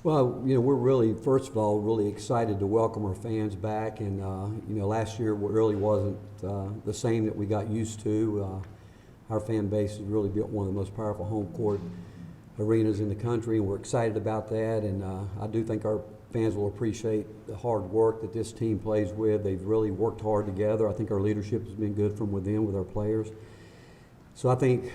Well, we're really, first of all, really excited to welcome our fans back. And, last year really wasn't the same that we got used to. Our fan base has really built one of the most powerful home court arenas in the country, and we're excited about that. And I do think our fans will appreciate the hard work that this team plays with. They've really worked hard together. I think our leadership has been good from within with our players. So I think,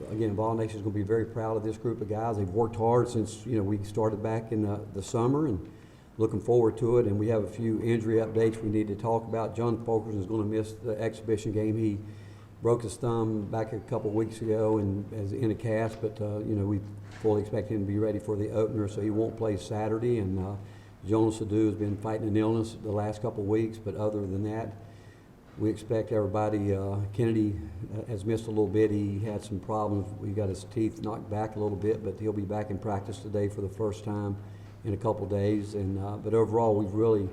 again, Vol Nation is going to be very proud of this group of guys. They've worked hard since we started back in the summer, and looking forward to it. And we have a few injury updates we need to talk about. John Fulkerson is going to miss the exhibition game. He broke his thumb back a couple weeks ago and as in a cast, but we fully expect him to be ready for the opener, so he won't play Saturday. And Jonas Adu has been fighting an illness the last couple of weeks, but other than that, we expect everybody. Kennedy has missed a little bit. He had some problems. We got his teeth knocked back a little bit, but he'll be back in practice today for the first time in a couple of days. And but overall, we've really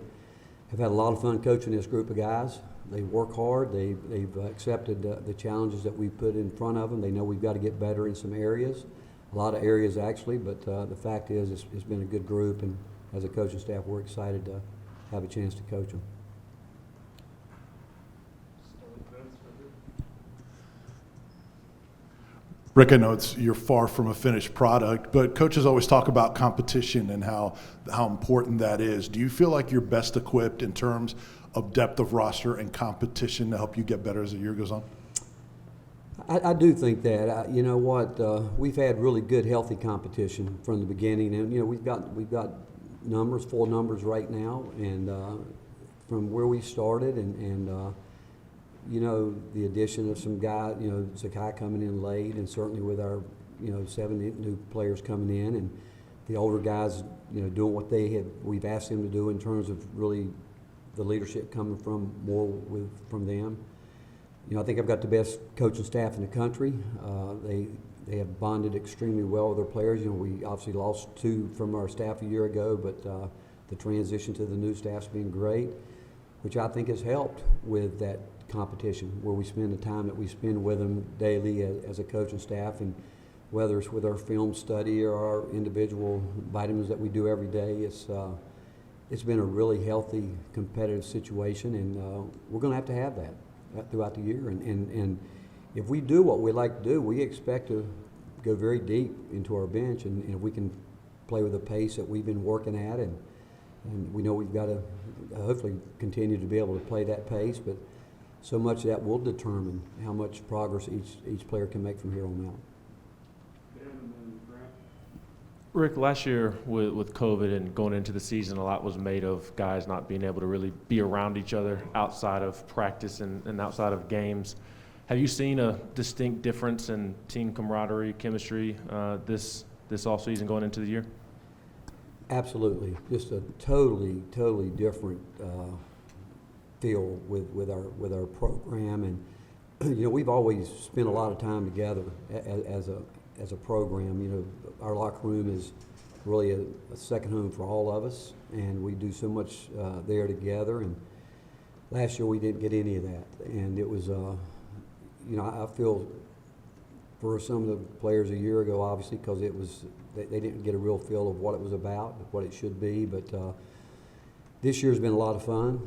have had a lot of fun coaching this group of guys. They work hard. They've accepted the challenges that we put in front of them. They know we've got to get better in some areas, a lot of areas actually. But the fact is, it's been a good group, and as a coaching staff, we're excited to have a chance to coach them. Rick, I know you're far from a finished product, but coaches always talk about competition and how important that is. Do you feel like you're best equipped in terms of depth of roster and competition to help you get better as the year goes on? I do think that. You know what? We've had really good, healthy competition from the beginning, and we've got numbers, full numbers right now, and from where we started, and the addition of some guys, Zakai coming in late, and certainly with our, 7 new players coming in, and the older guys, doing what we've asked them to do in terms of really the leadership coming from them. I think I've got the best coaching staff in the country. They have bonded extremely well with their players. We obviously lost 2 from our staff a year ago, but the transition to the new staff's been great, which I think has helped with that competition, where we spend the time that we spend with them daily as a coaching staff, and whether it's with our film study or our individual vitamins that we do every day, it's been a really healthy, competitive situation, and we're going to have that throughout the year. And if we do what we like to do, we expect to go very deep into our bench, and if we can play with the pace that we've been working at, and we know we've got to hopefully continue to be able to play that pace, but so much of that will determine how much progress each player can make from here on out. Rick, last year with COVID and going into the season, a lot was made of guys not being able to really be around each other outside of practice and outside of games. Have you seen a distinct difference in team camaraderie, chemistry this offseason going into the year? Absolutely. Just a totally different feel with our program, and we've always spent a lot of time together as a program. Our locker room is really a second home for all of us, and we do so much there together. And last year we didn't get any of that, and it was I feel for some of the players a year ago, obviously, because they didn't get a real feel of what it was about, what it should be, but this year's been a lot of fun.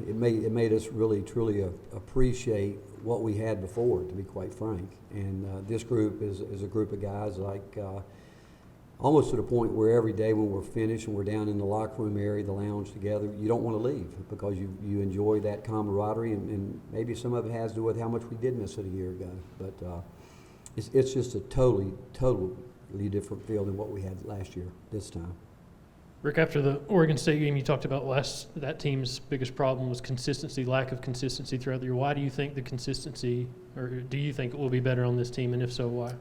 It made us really, truly appreciate what we had before, to be quite frank. And this group is a group of guys almost to the point where every day when we're finished and we're down in the locker room area, the lounge together, you don't want to leave because you enjoy that camaraderie, and maybe some of it has to do with how much we did miss it a year ago. But it's just a totally different feel than what we had last year this time. Rick, after the Oregon State game, you talked about that team's biggest problem was consistency, lack of consistency throughout the year. Why do you think the consistency, or do you think it will be better on this team, and if so, why?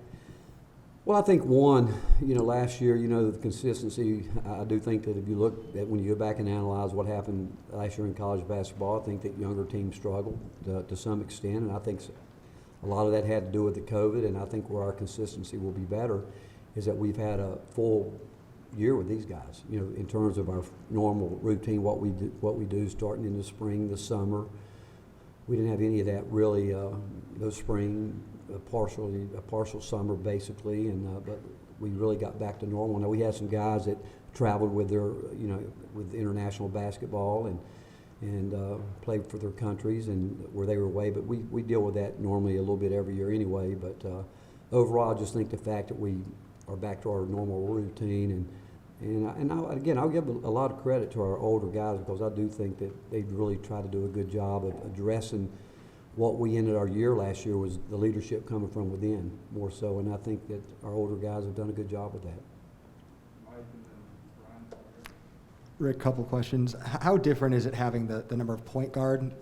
Well, I think last year, the consistency, I do think that if you look at when you go back and analyze what happened last year in college basketball, I think that younger teams struggled to some extent, and I think a lot of that had to do with the COVID, and I think where our consistency will be better is that we've had a full year with these guys, in terms of our normal routine, what we do starting in the spring, the summer. We didn't have any of that really, no spring, a partial summer basically, but we really got back to normal. Now, we had some guys that traveled with their, with international basketball and played for their countries and where they were away, but we deal with that normally a little bit every year anyway. But overall, I just think the fact that we are back to our normal routine again, I'll give a lot of credit to our older guys because I do think that they really try to do a good job of addressing what we ended our year last year was the leadership coming from within more so, and I think that our older guys have done a good job with that. Rick, couple questions. How different is it having the number of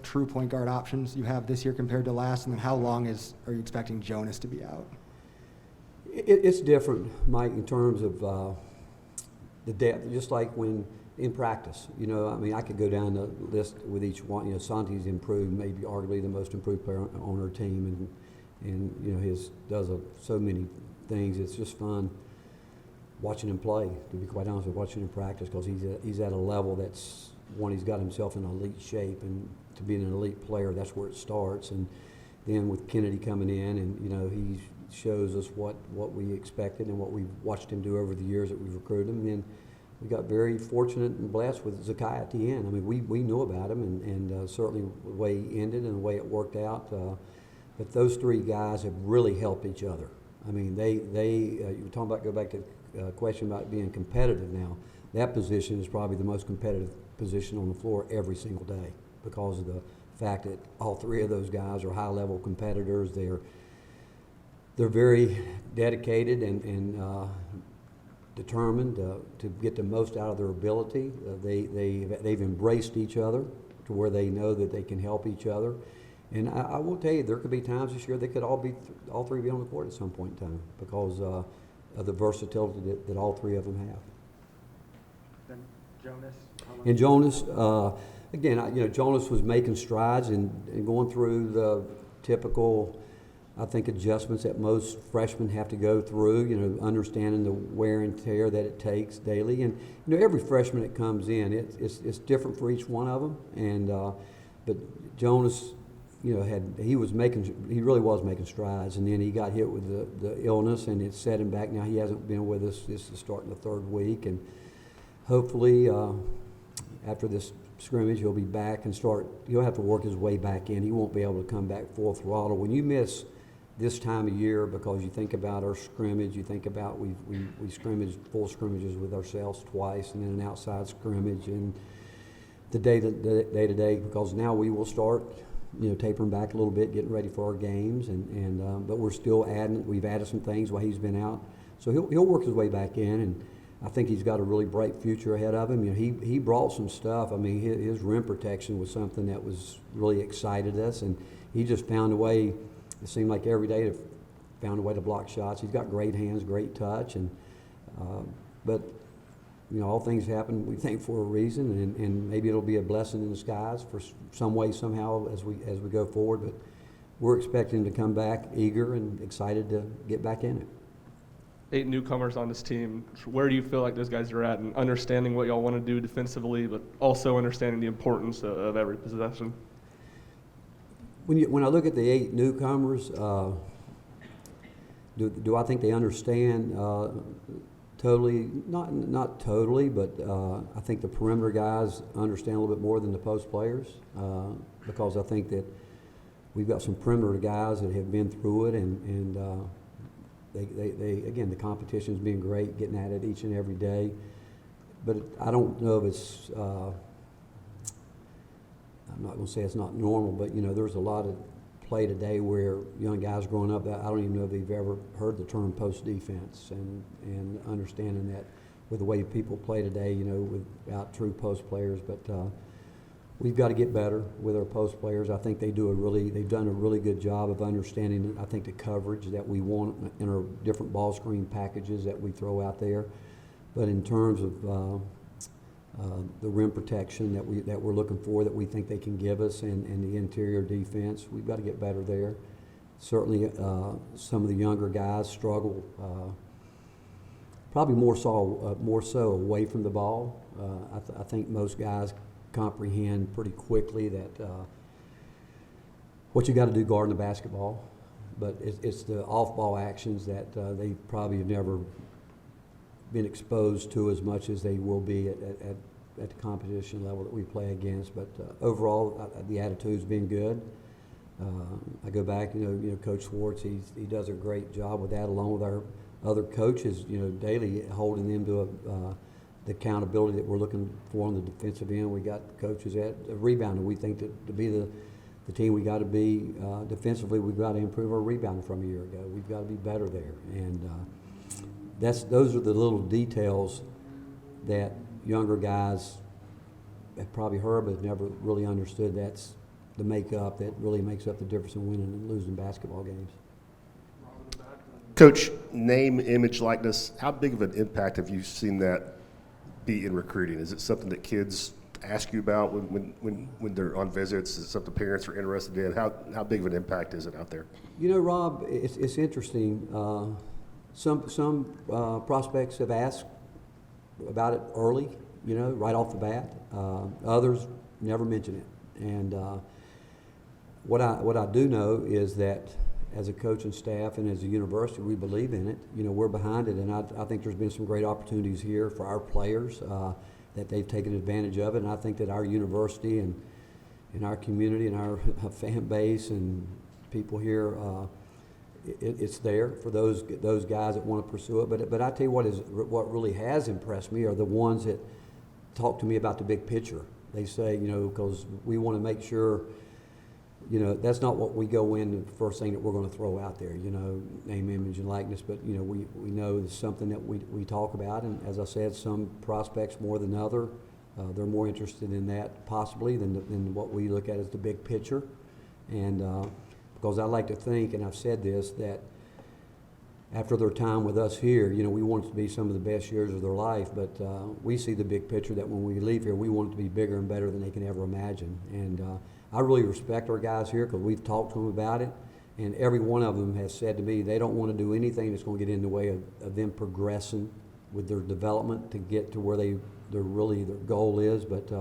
true point guard options you have this year compared to last? And then how long are you expecting Jonas to be out? It's different, Mike, in terms of the depth, just like when in practice. I could go down the list with each one. Santi's improved, maybe arguably the most improved player on our team, and his does so many things. It's just fun watching him play, to be quite honest, watching him practice, because he's at a level that's he's got himself in elite shape, and to be an elite player, that's where it starts. And then with Kennedy coming in, and he shows us what we expected and what we've watched him do over the years that we've recruited him. And then we got very fortunate and blessed with Zakai at the end. We knew about him, and certainly the way he ended and the way it worked out. But those three guys have really helped each other. You were talking about, go back to question about being competitive now. That position is probably the most competitive position on the floor every single day because of the fact that all three of those guys are high-level competitors. They're very dedicated and determined to get the most out of their ability. They've embraced each other to where they know that they can help each other. And I will tell you, there could be times this year they could all three be on the court at some point in time because of the versatility that all three of them have. Then Jonas. And Jonas, again, Jonas was making strides and going through the typical, I think, adjustments that most freshmen have to go through, understanding the wear and tear that it takes daily. And, every freshman that comes in, it's different for each one of them. And, but Jonas, he really was making strides. And then he got hit with the illness, and it set him back. Now he hasn't been with us. This is starting the third week. And hopefully, after this scrimmage, he'll be back and he'll have to work his way back in. He won't be able to come back full throttle. When you miss this time of year, because you think about our scrimmage, you think about we scrimmaged full scrimmages with ourselves twice, and then an outside scrimmage, and the day-to-day, because now we will start, tapering back a little bit, getting ready for our games, but we're still we've added some things while he's been out, so he'll work his way back in, and I think he's got a really bright future ahead of him. He brought some stuff. His rim protection was something that was really excited us, and he just found a way. It seemed like every day found a way to block shots. He's got great hands, great touch, but all things happen, we think, for a reason, and maybe it'll be a blessing in disguise for some way, somehow, as we go forward. But we're expecting him to come back eager and excited to get back in it. 8 newcomers on this team. Where do you feel like those guys are at in understanding what y'all want to do defensively, but also understanding the importance of every possession? When I look at the 8 newcomers, do I think they understand totally? Not totally, but I think the perimeter guys understand a little bit more than the post players because I think that we've got some perimeter guys that have been through it, and they again, the competition's been great, getting at it each and every day. But I don't know if it's I'm not going to say it's not normal, but there's a lot of play today where young guys growing up, I don't even know if they've ever heard the term post defense, and understanding that with the way people play today, without true post players. But we've got to get better with our post players. I think they've done a really good job of understanding, I think, the coverage that we want in our different ball screen packages that we throw out there. But in terms of the rim protection that we're looking for, that we think they can give us, and the interior defense, we've got to get better there. Certainly, some of the younger guys struggle, probably more so away from the ball. I think most guys comprehend pretty quickly that what you got to do guarding the basketball, but it's the off-ball actions that they probably have never been exposed to as much as they will be at the competition level that we play against. But overall, the attitude's been good. I go back, Coach Schwartz, he does a great job with that, along with our other coaches, daily holding them to the accountability that we're looking for on the defensive end. We got coaches at rebounding. We think that to be the team we got to be defensively, we've got to improve our rebounding from a year ago. We've got to be better there. And those are the little details that younger guys have probably heard but never really understood. That's the makeup that really makes up the difference in winning and losing basketball games. Coach, name, image, likeness, how big of an impact have you seen that be in recruiting? Is it something that kids ask you about when they're on visits? Is it something parents are interested in? How big of an impact is it out there? Rob, it's interesting. Some prospects have asked about it early, right off the bat. Others never mention it. And what I do know is that as a coaching staff and as a university, we believe in it. We're behind it, and I think there's been some great opportunities here for our players that they've taken advantage of it. And I think that our university and our community and our fan base and people here, it's there for those guys that want to pursue it. But I tell you what really has impressed me are the ones that talk to me about the big picture. They say, because we want to make sure, that's not what we go in the first thing that we're going to throw out there, name, image, and likeness. But, we know it's something that we talk about. And as I said, some prospects more than other, they're more interested in that possibly than what we look at as the big picture. And because I like to think, and I've said this, that after their time with us here, we want it to be some of the best years of their life, but we see the big picture that when we leave here, we want it to be bigger and better than they can ever imagine. And I really respect our guys here because we've talked to them about it, and every one of them has said to me they don't want to do anything that's going to get in the way of them progressing with their development to get to where their goal is. But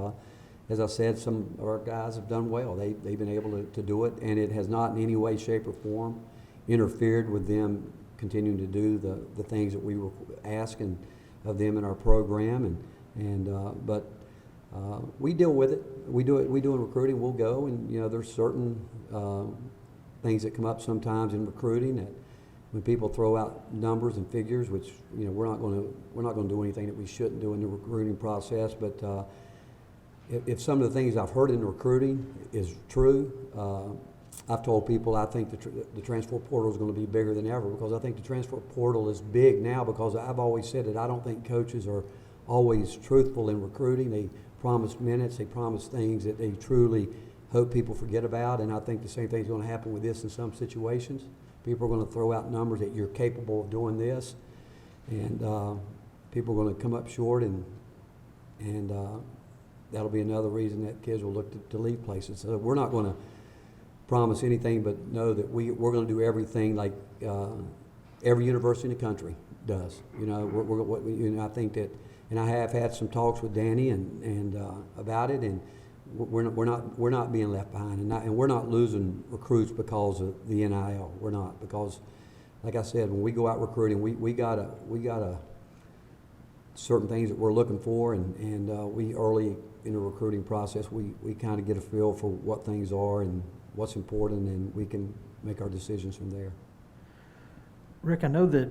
as I said, some of our guys have done well. They've been able to do it, and it has not in any way, shape, or form interfered with them continuing to do the things that we were asking of them in our program. But we deal with it. We do in recruiting. We'll go, and there's certain things that come up sometimes in recruiting that when people throw out numbers and figures, which we're not going to do anything that we shouldn't do in the recruiting process. But if some of the things I've heard in recruiting is true, I've told people I think the transfer portal is going to be bigger than ever, because I think the transfer portal is big now, because I've always said that I don't think coaches are always truthful in recruiting. They promise minutes, they promise things that they truly hope people forget about, and I think the same thing is going to happen with this in some situations. People are going to throw out numbers that you're capable of doing this, and people are going to come up short, and that'll be another reason that kids will look to leave places. So we're not going to promise anything, but know that we're going to do everything like every university in the country does. I think that, and I have had some talks with Danny and about it, and we're not being left behind, and we're not losing recruits because of the NIL. We're not, because, like I said, when we go out recruiting, we got certain things that we're looking for, and we early in the recruiting process we kind of get a feel for what things are and what's important, and we can make our decisions from there. Rick, I know that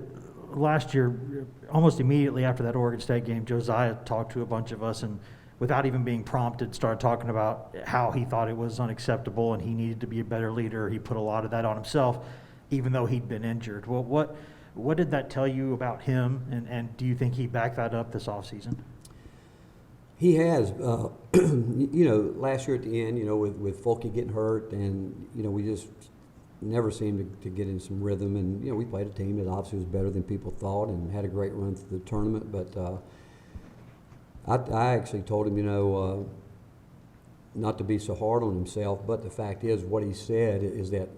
last year, almost immediately after that Oregon State game, Josiah talked to a bunch of us and, without even being prompted, started talking about how he thought it was unacceptable and he needed to be a better leader. He put a lot of that on himself, even though he'd been injured. Well, what did that tell you about him, and do you think he backed that up this offseason? He has. Last year at the end, with Folky getting hurt, and, we just never seemed to get in some rhythm. And, we played a team that obviously was better than people thought and had a great run through the tournament. But I actually told him, not to be so hard on himself, but the fact is, what he said is that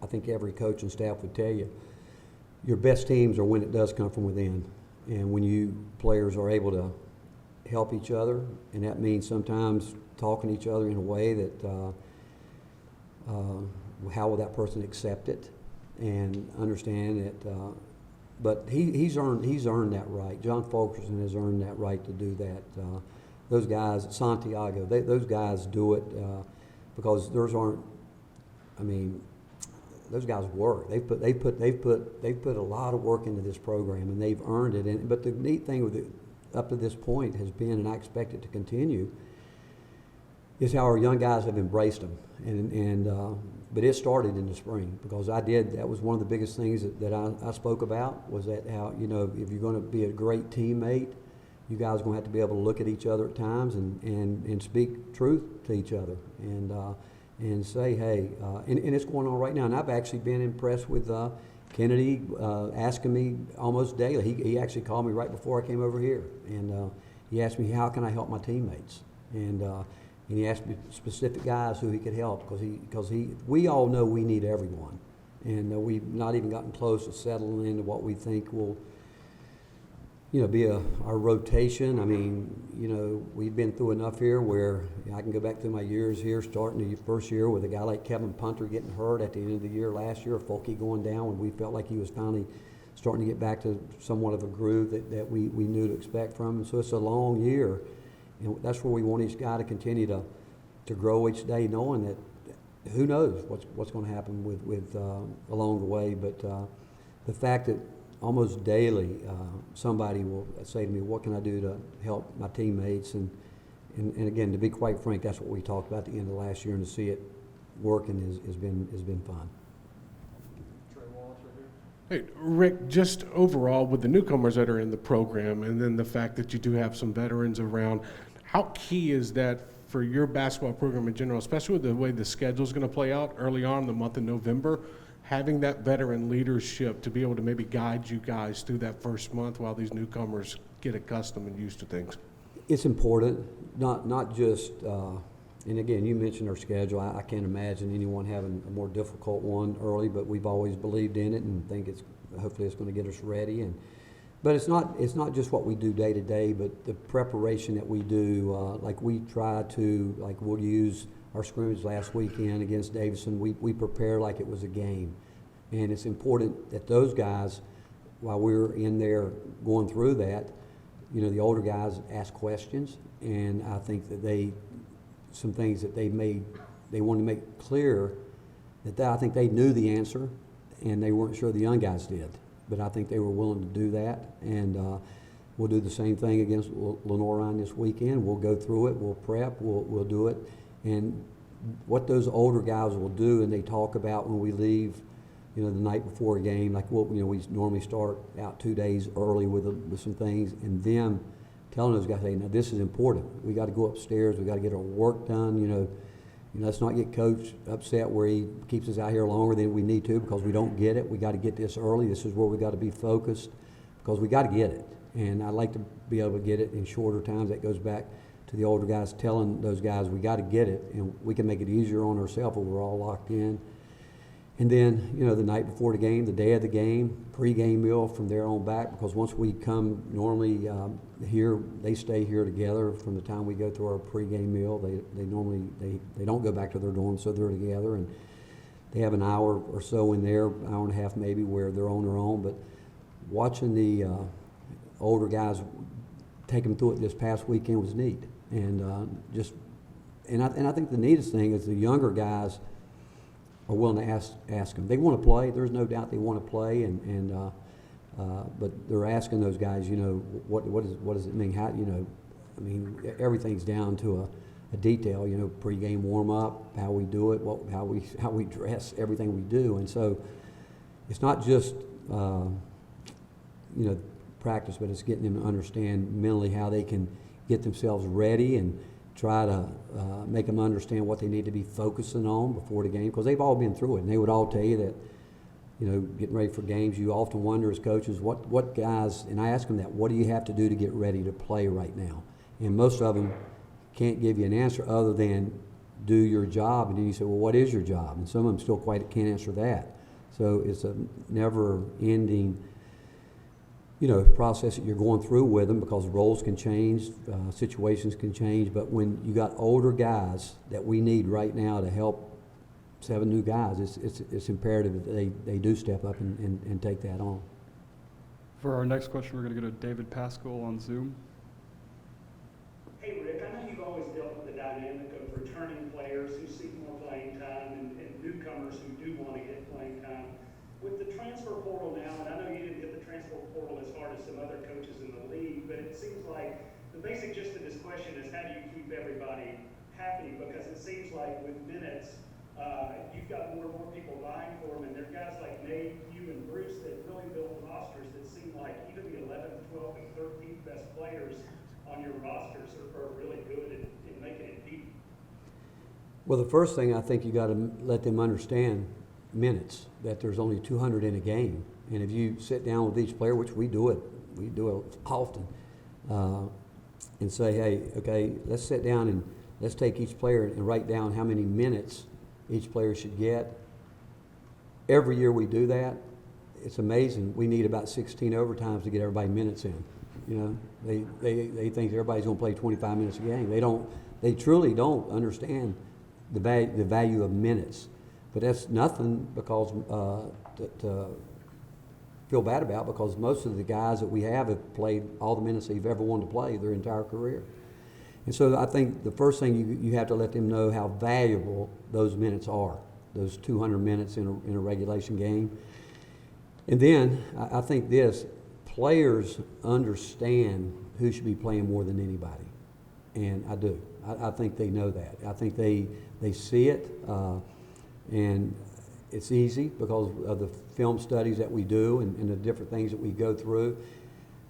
I think every coach and staff would tell you, your best teams are when it does come from within. And when you players are able to help each other, and that means sometimes talking to each other in a way that how will that person accept it, and understand that but he's earned that right. John Fulkerson has earned that right to do that. Those guys, Santiago, those guys do it because those aren't. I mean, those guys work. They've put a lot of work into this program, and they've earned it. And but the neat thing with it, up to this point, has been, and I expect it to continue, is how our young guys have embraced them. But it started in the spring because that was one of the biggest things that I spoke about, was that how, if you're going to be a great teammate, you guys are going to have to be able to look at each other at times and speak truth to each other and say, hey, and it's going on right now. And I've actually been impressed with Kennedy asking me almost daily. He actually called me right before I came over here, and he asked me, how can I help my teammates? And he asked me specific guys who he could help because we all know we need everyone, and we've not even gotten close to settling into what we think will, be our rotation. I mean, we've been through enough here where I can go back through my years here, starting the first year with a guy like Kevin Punter getting hurt at the end of the year last year, Folke going down when we felt like he was finally starting to get back to somewhat of a groove that we knew to expect from him. So it's a long year. And that's where we want each guy to continue to grow each day, knowing that who knows what's going to happen with along the way. But the fact that almost daily somebody will say to me, what can I do to help my teammates? And again, to be quite frank, that's what we talked about at the end of last year, and to see it working has been fun. Hey, Rick, just overall with the newcomers that are in the program, and then the fact that you do have some veterans around, how key is that for your basketball program in general, especially with the way the schedule is going to play out early on in the month of November, having that veteran leadership to be able to maybe guide you guys through that first month while these newcomers get accustomed and used to things? It's important, not just, and again, you mentioned our schedule. I can't imagine anyone having a more difficult one early, but we've always believed in it and think hopefully it's going to get us ready. But it's not just what we do day to day, but the preparation that we do. We'll use our scrimmage last weekend against Davidson. We prepare like it was a game, and it's important that those guys, while we're in there going through that, the older guys ask questions, and I think that some things that they wanted to make clear that I think they knew the answer, and they weren't sure the young guys did. But I think they were willing to do that, and we'll do the same thing against Lenore this weekend. We'll go through it, we'll prep, we'll do it, and what those older guys will do, and they talk about when we leave, the night before a game, like we normally start out 2 days early with some things, and them telling those guys, hey, now this is important. We got to go upstairs. We got to get our work done. Let's not get Coach upset where he keeps us out here longer than we need to because we don't get it. We got to get this early. This is where we got to be focused because we got to get it. And I'd like to be able to get it in shorter times. That goes back to the older guys telling those guys we got to get it, and we can make it easier on ourselves if we're all locked in. And then, the night before the game, the day of the game, pre-game meal from there on back, because once we come normally here, they stay here together from the time we go through our pre-game meal. They normally don't go back to their dorms, so they're together, and they have an hour or so in there, hour and a half maybe, where they're on their own. But watching the older guys take them through it this past weekend was neat, and I think the neatest thing is the younger guys are willing to ask them. They want to play. There's no doubt they want to play, but they're asking those guys, what does it mean? How, everything's down to a detail. Pre-game warm up, how we do it, how we dress, everything we do, and so it's not just practice, but it's getting them to understand mentally how they can get themselves ready and try to make them understand what they need to be focusing on before the game, because they've all been through it, and they would all tell you that, getting ready for games, you often wonder as coaches, what guys, and I ask them that, what do you have to do to get ready to play right now? And most of them can't give you an answer other than do your job, and then you say, well, what is your job? And some of them still quite can't answer that. So it's a never-ending process that you're going through with them, because roles can change, situations can change. But when you got older guys that we need right now to help 7 new guys, it's imperative that they do step up and take that on. For our next question, we're going to go to David Pascal on Zoom. Hey, Rick, I know you've always dealt with the dynamic of returning players who seek more playing time and newcomers who do want to get playing time. With the transfer portal now, and I know you didn't hit the transfer portal as hard as some other coaches in the league, but it seems like the basic gist of this question is how do you keep everybody happy? Because it seems like with minutes, you've got more and more people vying for them, and there are guys like Nate, you, and Bruce that really build rosters that seem like even the 11th, 12th, and 13th best players on your rosters are really good in making it deep. Well, the first thing I think you got to let them understand minutes, that there's only 200 in a game. And if you sit down with each player, which we do it often, and say, hey, okay, let's sit down and let's take each player and write down how many minutes each player should get. Every year we do that. It's amazing. We need about 16 overtimes to get everybody minutes in. You know, they think everybody's going to play 25 minutes a game. They truly don't understand the value of minutes. But that's nothing because to feel bad about, because most of the guys that we have played all the minutes they've ever wanted to play their entire career. And so I think the first thing you have to let them know how valuable those minutes are, those 200 minutes in a regulation game. And then I think players understand who should be playing more than anybody. And I do. I think they know that. I think they see it. And it's easy because of the film studies that we do and the different things that we go through.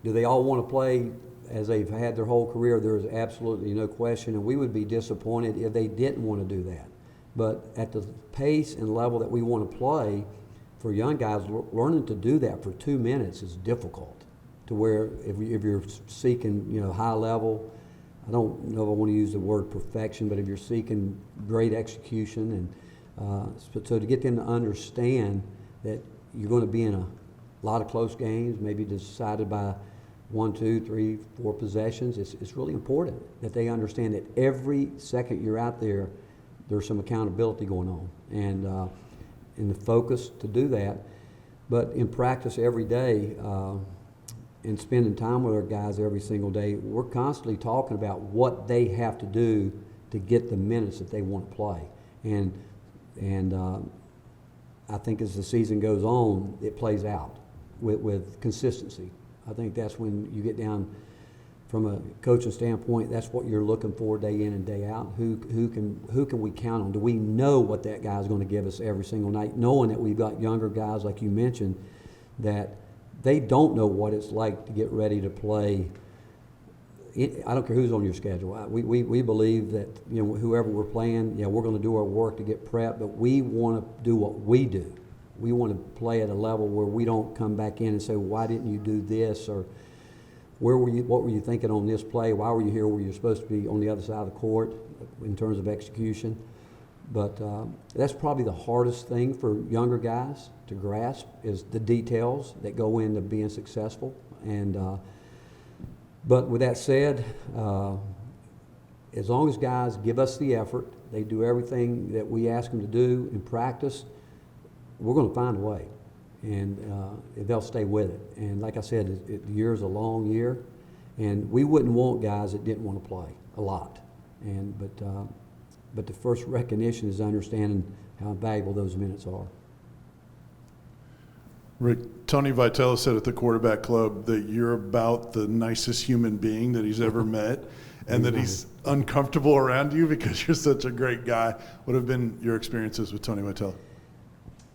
Do they all want to play as they've had their whole career? There's absolutely no question, and we would be disappointed if they didn't want to do that. But at the pace and level that we want to play, for young guys, learning to do that for 2 minutes is difficult. To where if you're seeking, high level, I don't know if I want to use the word perfection, but if you're seeking great execution, and so to get them to understand that you're going to be in a lot of close games, maybe decided by 1, 2, 3, 4 possessions, it's really important that they understand that every second you're out there, there's some accountability going on, and the focus to do that. But in practice every day, and spending time with our guys every single day, we're constantly talking about what they have to do to get the minutes that they want to play. And I think as the season goes on, it plays out with consistency. I think that's when you get down from a coaching standpoint, that's what you're looking for day in and day out. Who can we count on? Do we know what that guy's going to give us every single night? Knowing that we've got younger guys, like you mentioned, that they don't know what it's like to get ready to play. I don't care who's on your schedule. We believe that whoever we're playing, we're going to do our work to get prepped, but we want to do what we do. We want to play at a level where we don't come back in and say, why didn't you do this, or what were you thinking on this play? Why were you here where you're supposed to be on the other side of the court in terms of execution? But that's probably the hardest thing for younger guys to grasp, is the details that go into being successful. And but with that said, as long as guys give us the effort, they do everything that we ask them to do in practice, we're going to find a way, and they'll stay with it. And like I said, the year's a long year, and we wouldn't want guys that didn't want to play a lot. But the first recognition is understanding how valuable those minutes are. Rick, Tony Vitello said at the Quarterback Club that you're about the nicest human being that he's ever met, and that he's uncomfortable around you because you're such a great guy. What have been your experiences with Tony Vitello?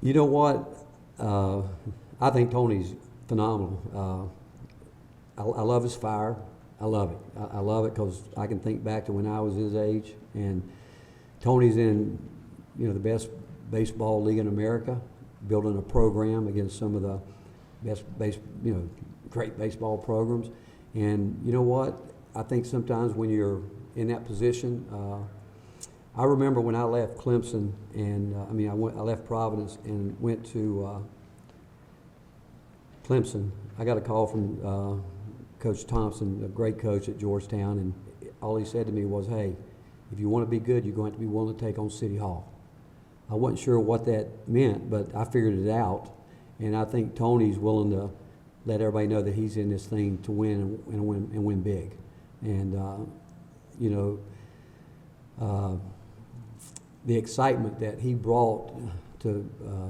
You know what? I think Tony's phenomenal. I love his fire. I love it. I love it because I can think back to when I was his age, and Tony's in, the best baseball league in America, building a program against some of the best great baseball programs. And you know what? I think sometimes when you're in that position, I remember when I left Clemson, and I left Providence and went to Clemson. I got a call from Coach Thompson, a great coach at Georgetown, and all he said to me was, hey, if you want to be good, you're going to have to be willing to take on City Hall. I wasn't sure what that meant, but I figured it out, and I think Tony's willing to let everybody know that he's in this thing to win and win big. And you know, the excitement that he brought to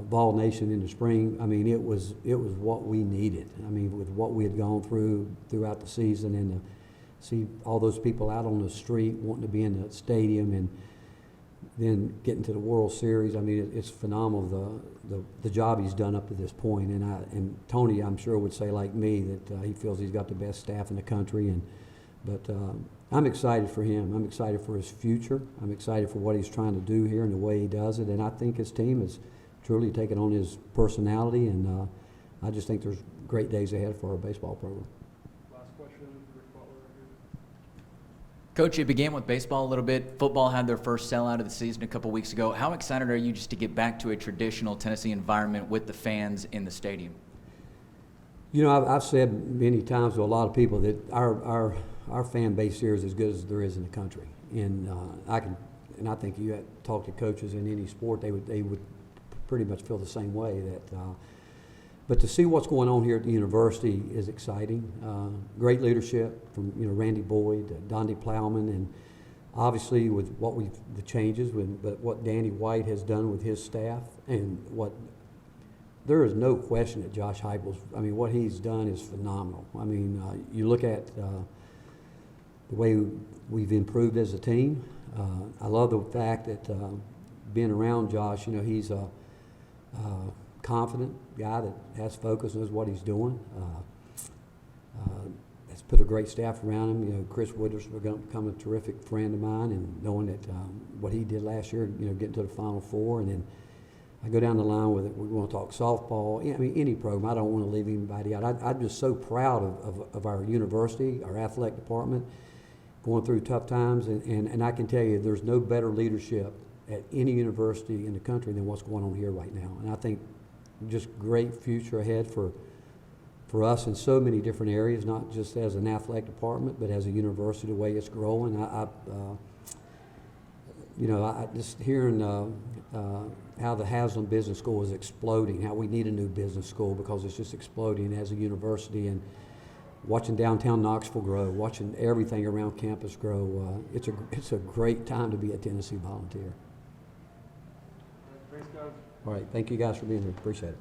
Vol Nation in the spring, I mean, it was what we needed. I mean, with what we had gone throughout the season, and to see all those people out on the street wanting to be in the stadium, and then getting to the World Series. I mean, it's phenomenal the job he's done up to this point. And Tony, I'm sure, would say like me that he feels he's got the best staff in the country. But I'm excited for him. I'm excited for his future. I'm excited for what he's trying to do here and the way he does it. And I think his team has truly taken on his personality. And I just think there's great days ahead for our baseball program. Last question, Rick Butler right here. Coach, it began with baseball a little bit. Football had their first sellout of the season a couple weeks ago. How excited are you just to get back to a traditional Tennessee environment with the fans in the stadium? You know, I've said many times to a lot of people that our fan base here is as good as there is in the country, and I think you talk to coaches in any sport, they would pretty much feel the same way. But to see what's going on here at the university is exciting. Great leadership from Randy Boyd, Donnie Plowman, and obviously with the changes, but what Danny White has done with his staff, and there is no question that Josh Heupel's, I mean, what he's done is phenomenal. I mean, you look at the way we've improved as a team. I love the fact that being around Josh, he's a confident guy that has focus, knows what he's doing. Has put a great staff around him. Chris Wooders is going to become a terrific friend of mine, and knowing that what he did last year, getting to the Final Four, and then I go down the line with it. We want to talk softball. I mean, any program. I don't want to leave anybody out. I'm just so proud of our university, our athletic department, going through tough times, and I can tell you there's no better leadership at any university in the country than what's going on here right now. And I think just great future ahead for us in so many different areas, not just as an athletic department, but as a university, the way it's growing. I just hearing how the Haslam Business School is exploding, how we need a new business school because it's just exploding as a university, and watching downtown Knoxville grow, watching everything around campus grow. It's a great time to be a Tennessee Volunteer. Thanks, guys. All right, thank you guys for being here. Appreciate it.